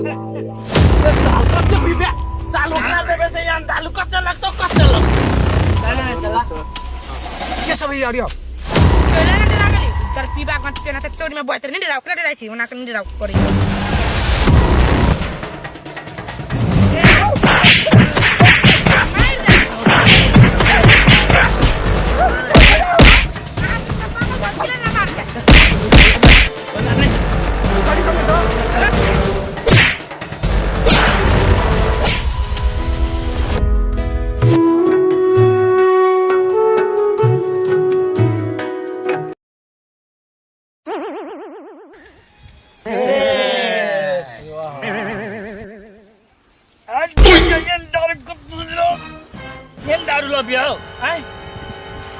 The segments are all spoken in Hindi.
चाल कच्चे पिबे चाल उखला देबे त यहाँ दालु कच्चे लाग्छ कच्चे लाग्छ चला के सब यो अडियो कहिले न रागली तर पिबा गन पेना त चौरीमा बयतर नि राउ कले राइ छि उना कन राउ परे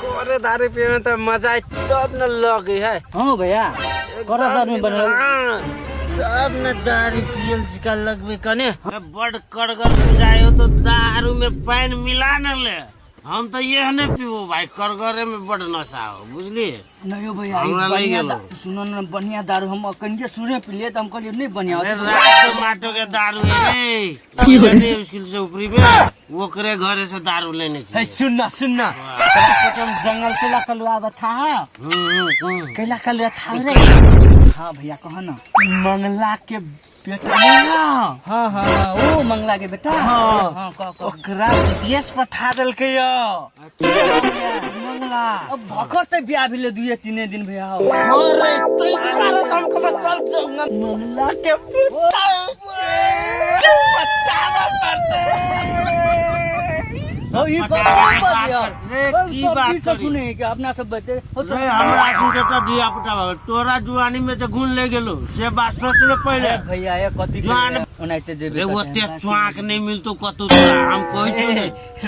करे दारू पिए तो मजा तब न लगे है। हाँ भैया करा दारू में बनल तब न दारू पियल का लगबे कने बड़ कड़गर जाए तो दारू में पानी मिला न ले हम तो ये नहीं पीबो भाई करगरे में बड़ नशा हो बुझली नहीं हो भैया सुनो न बढ़िया दारू हम कनिए सुने पी लिए तो हम कहलिए नहीं बढ़िया रात माटो के दारू है रे ये मुश्किल से ऊपरी में वो करे घरे से दारू लेने है सुनना जंगल केला कलुआ बता कैला कल था रे हाँ भैया कहा ना मंगला के बेटा नहीं हाँ वो मंगला के बेटा हाँ ओकरा विदेश पठा दिल के मंगला अब भकर ते ब्याह भी ले 2-3 दिन भैया अरे तई मारे हम कल चल मंगला के पुता ये की बात सुने कि अपना सब बच्चे हमरा सुन के तो दिया पुटा तोरा जुआनी में से घुन ले गेलो से बात सोच ले पहले भैया ये कथि जुआन ओनाइते जेबे रे ओते चुआक नहीं मिलतो कतु तोरा हम कहै छी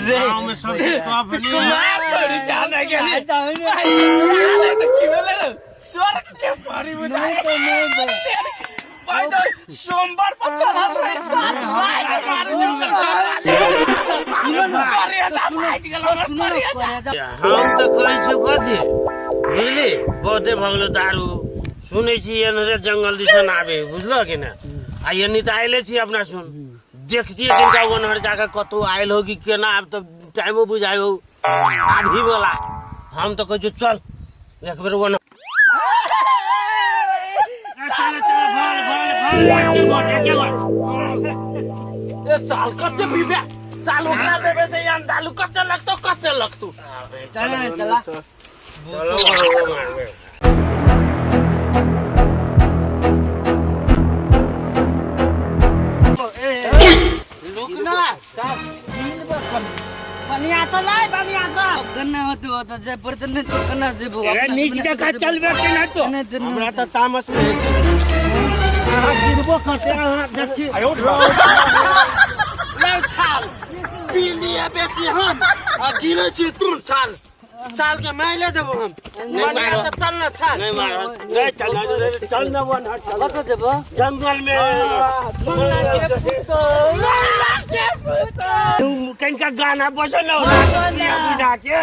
रे गांव में सब तो भली मार छोड़ी जाने के लिए यार तो खिवेले स्वर्ग के पारी में जाए तो नहीं भाई तो सोमवार पर चढ़ल रहे साथ लाइट मार हम तो कहै छु कथि बुझली बहुते भगलो दारू सुनै छी एनरे जंगल दिसन आबे बुझलो कि ना आ ये नित आइले छी अपना सुन देखतिए जिनका ओनहर जाके कतौ आइल हो कि केना अब तो टाइमो बुझायो आभी बोला हम तो कहै छु चल एक बेर ओन चाल कच्चे पिबे चाल उखला देबे त यहाँ दालु कच्चे लाग्छ चला लुकना बनिया चलाए बनिया सा गन्ना होतो तो जे बर्तन में तो गन्ना देबो अरे नीच जगह चल बैठे ना तो हमरा तो तामस में गिरबो करते देखी आयो ले छाल पी लिए बेटी हम आ गिले छी तुम छाल छाल के मैले देबो हम बनिया से चल ना छाल नहीं मार चल ना वन कत देबो जंगल में तुम कहीं गाना बजल बुझा के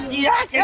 किया के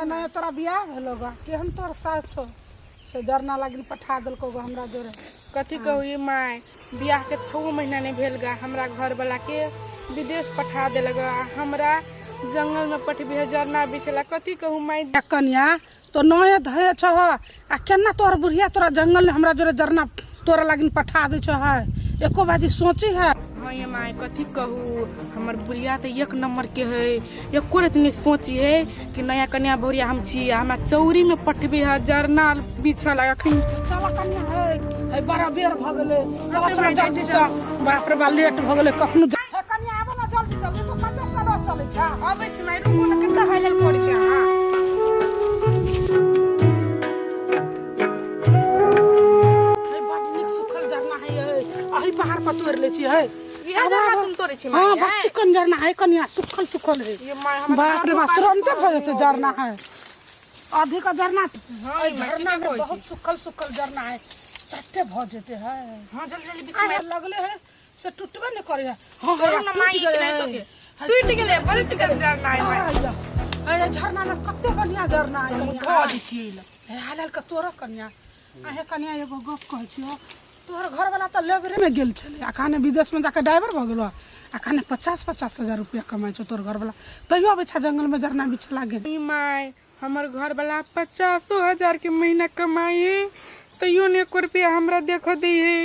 नया तोरा बियाह भेलो गा के हम तोर सास छो से जरना लागिन पठा देलको गा हमरा जोरे कथी कहू ये माय बियाह के 6 महीना नहीं भेल गा हमरा घर वाला के विदेश पठा देलक हमरा जंगल में पठबी है जरना बिछला कथी कहू माय कन्या तो नया धय छ आ केना तोर बुढ़िया तोरा जंगल में हमरा जोरे जरना तोरा लागिन पठा दे छ है एको बाजी सोची है हाँ ये माय कथी कहू हमर बुढ़िया तो 1 नंबर के है एको इतनी सोची है कि नया कन्या भौरिया हम छी हमरा चौरी में पठबी है जरना बिछल अखन चला कन्या है बड़ा बेर भ गेले चला जल्दी से बाप रे बा लेट भ गेले कखनो हे कन्या आबो ना जल्दी जल्दी तो कते सदा चले छ अबे छी माय रुको ना कते हाइले पड़ी छ हां हे बड़ निक सुखल जरना है अही पहाड़ पर तोड़ ले छी है ये जगह तुम तोड़े छी हां माई बच्ची कन झरना है कनिया सुखल सुखल है ये माई हम बाप रे बाप तुरंत भर जाते झरना है अधिक झरना हां झरना में बहुत सुखल सुखल झरना है चट्टे भर जाते हैं हां जल्दी जल्दी बीच में में लगले है से टूटबे न करे हां ना माई के नहीं तो के टूट गेले बड़े चिकन झरना है माई अरे झरना में कते बढ़िया झरना है धो दी छी हे हाल का तोरा कन्या आहे कन्या एगो गप कहै छियो तोहर घर वाला त लेबरे में गेल छले अखाने विदेश में जाके ड्राइवर भ गेलो अखाने 50,000 रुपया कमाइ छ तोर घर वाला तइयो बेचा जंगल में झरना बिछ लागे ई माई हमर घर वाला 50,000 के महीना कमाए तइयो ने 1 रुपया हमरा देखो दी है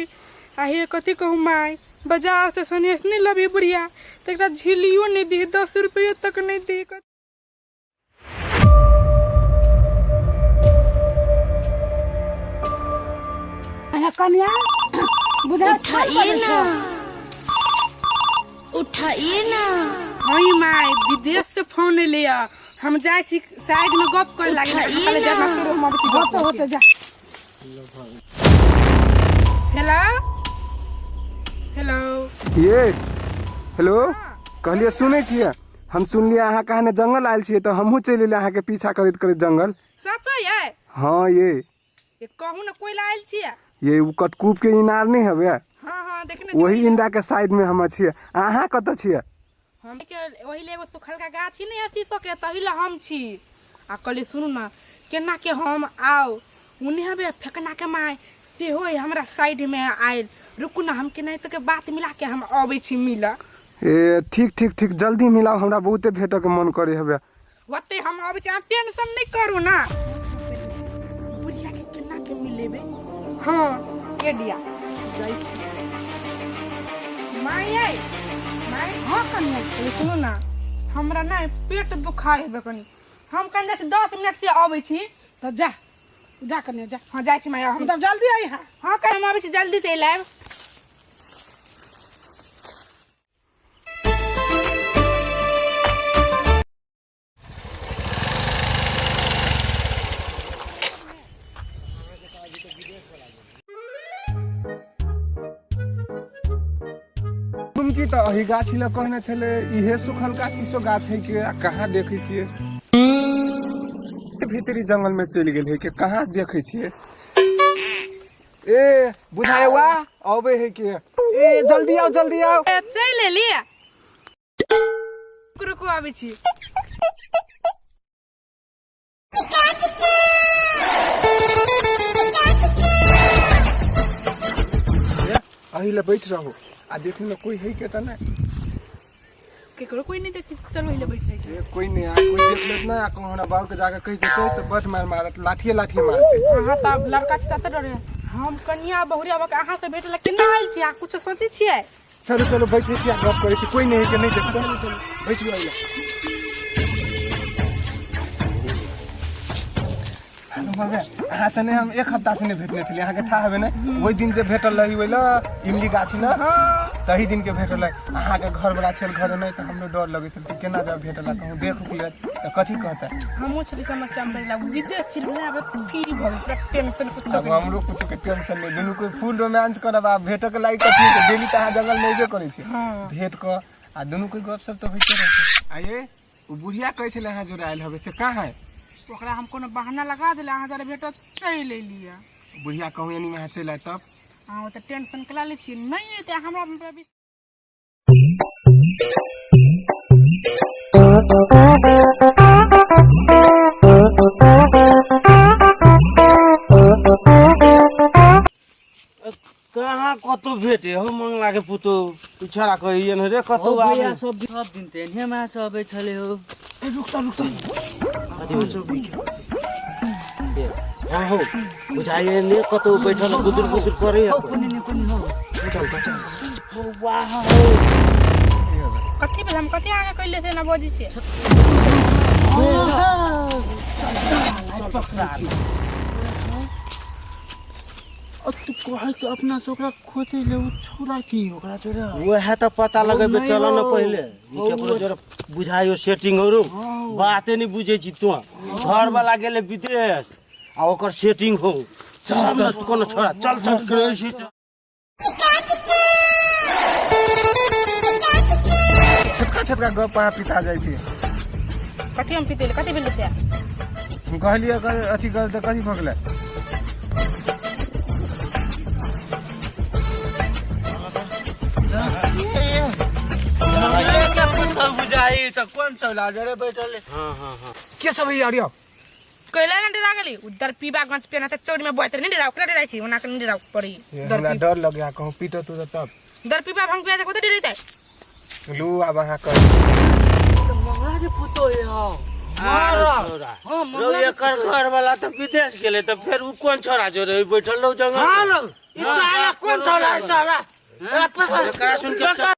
आहे कथि कहू माई बाजार से सनेस नहीं लबी बुढ़िया तकरा झिलियो नहीं दी 10 रुपया तक नहीं दी कन्या बुझा उठाइए ना हई माई विदेश से फोन लिया हम जाय छी साइड में गप कर लागे पहले जमा करो हम अभी गप होते जा हेलो हेलो ये हेलो कहलिए सुनै छियै हम सुनलिए अहाँ कहने जंगल आयल छियै तो हमहू चलि एलिए अहाँ के पीछा करैत करैत जंगल सच है हाँ ये कहू ना कोई लायल छियै ये उ कटकूप के इनार नहीं हवे हां हां देखने वही इंडा के साइड में हम छियै अहाँ कत छियै हम के वही ले एगो सुखल का गाछी नहीं है शीशो के तहिला हम छी आ कहले सुनू ना केना के हम आओ उन्हें हबे फेकना के माय से होय हमरा साइड में आइल रुकू ना हम के नहीं तो के बात मिला के हम आबै छी मिला ए ठीक ठीक ठीक जल्दी मिलाओ हमरा बहुते भेटो के मन करे हवे होते हम आबै छी आप टेंशन नहीं करू ना बुढ़िया के केना के मिलेबे हां के दिया जाई छी माय आई माय हां कन्या सुनो ना हमरा ना पेट दुखाय हेबे कनी हम कन से 10 मिनट से आबै छी तो जा जा कन्या जा हां जाई छी माय हम तब जल्दी आई हां हां कन हम आबै छी जल्दी से लाइव की तो अही गाछी ल कहने छले इहे सुखल का शीशो गाछ है के कहाँ देखै छियै भीतरी जंगल में चल गेल है के कहाँ देखै छियै ए बुझाए वा आबे है के ए जल्दी आओ चल ले रुको आबै छी अही ल बैठ रहो आ देखने में कोई है के त ना केकरो कोई नहीं देख चलो हिले बैठ जाए कोई नहीं कोई देख लेत ना आ हमरा बाबू के जाके कह जेतै तो बट मारत लाठी मारते हां तब लड़का छ त डरे हम कन्या बहुरिया बक अहाँ से भेटला केना आइल छी आ कुछ सोचै छियै चलो बैठे छी गप करै छी कोई नहीं है के नहीं देख चलो बैठू आइला अहाँ से हम 1 हफ्ता से नहीं भेटने छलिए अहाँ के था हवे ना वही दिन से भेटल रही ओइला इमली गाछी ना तही दिन के भेटल अहाँ के घर वाला छल घर नहीं तो हमरो डर लगे छल कि केना जा भेटला कहूं देख ले तो कथि कहता हमहु छली समस्या में पड़ला विदेश चल ना अब फ्री भ गेल टेंशन कुछ अब हमरो कुछ के टेंशन नहीं दुनु कोई फुल रोमांस करब आ भेट के लाइक कथि के डेली त अहाँ जंगल नहीं बे करै छी भेट क आ दुनु कोई गप सब तो होइते रहत आये उ बुढ़िया कहै छले अहाँ जुड़ाइल हबे से कहां है ओकरा हम कोनो बहाना लगा देले अहाँ जरा भेटत चल ले लिया बुढ़िया कहूं यानी में चल आए तब हां त टेंशन कला ले छी नहीं एते हमरा कहाँ कतो भेटे हो मंगला के पुतो पिछड़ा कहिए न रे कतो आवे सब दिन तेने में से आबे छले हो रुकता हां हो बुझाइए ने कतो बैठल गुदुर करे चल हो वाह कथि पे हम कथि आगे कइले से ना बजी से तू कहे तो अपना से ओकरा खोजे ले उ छोरा की ओकरा जोरे वह त पता लगबे चल न पहिले ई केकरो जोरे बुझाइयो सेटिंग हो बाते नहीं बुझे छी तू घर वाला गेले विदेश आ ओकर सेटिंग हो चल कोनो छोरा चल करे छी छटका गप वहाँ पिता जाइ छै कथी हम पीते कथी भेल त्या कहलिए अथी कर त कथी भगले बुझाई त कोन चौला जरे बैठल हाँ के सब है यार कैला न डरा गेली उधर पीबा गंज पेना त चौरी में बोइतर नहीं डराव कला डराई छी ओना के नहीं डराव पड़ी हमरा डर लग गया कहूं पीटो तू तब दर पीबा भंग पे को डरैते लू अब वहाँ कर मंगला के पुतो है रो एकर घर वाला तो विदेश गेले तो फिर उ कौन छोरा जो रे बैठल रहो जंगल हां ई साला कौन छोरा है साला एकरा सुन के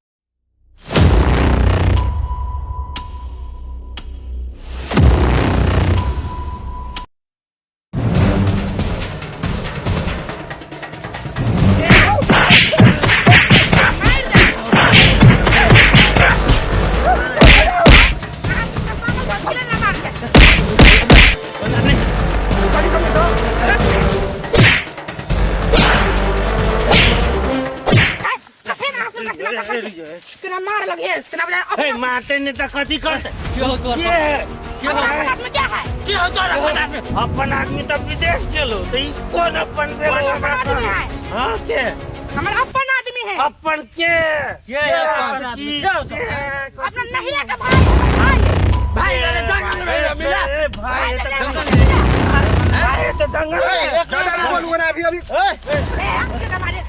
तेरा मार लगे तेरा बजा ए मारते नहीं तो कथी करते क्यों तो क्या हाथ में क्या है की हो तोरा अपन आदमी तो विदेश गेलो तो ई कौन अपन बेलो आदमी है हां के हमारा अपन आदमी है अपन के अपन आदमी अपना नहिला का भाई भाई अरे जंगल में मिला भाई तो जंगल बोलू ना अभी ए हम के मारे